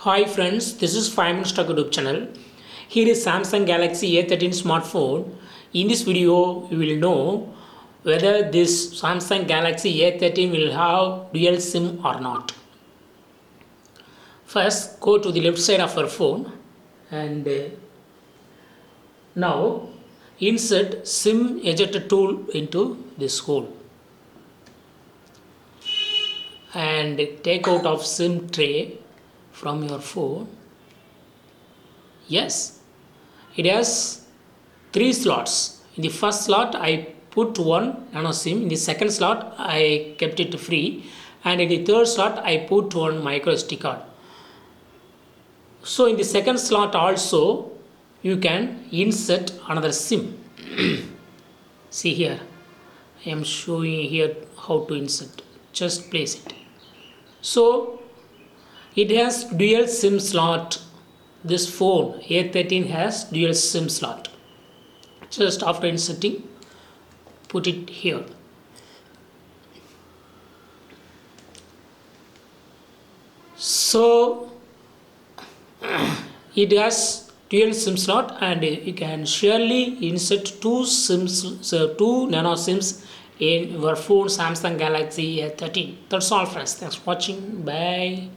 Hi friends, this is 5 Minutes Tech YouTube channel. Here is Samsung Galaxy A13 smartphone. In this video, you will know whether this Samsung Galaxy A13 will have dual SIM or not. First, go to the left side of your phone and now insert SIM ejector tool into this hole and take out of SIM tray from your phone. Yes, it has 3 slots. In the first slot I put one nano SIM, in the second slot I kept it free, and in the third slot I put one micro SD card. So in the second slot also you can insert another SIM. See here, I am showing here how to insert. Just place it. So it has dual SIM slot. This phone A13 has dual SIM slot. Just after inserting, put it here. So it has dual SIM slot, and you can surely insert two nano SIMs in your phone Samsung Galaxy A13. That's all friends. Thanks for watching. Bye.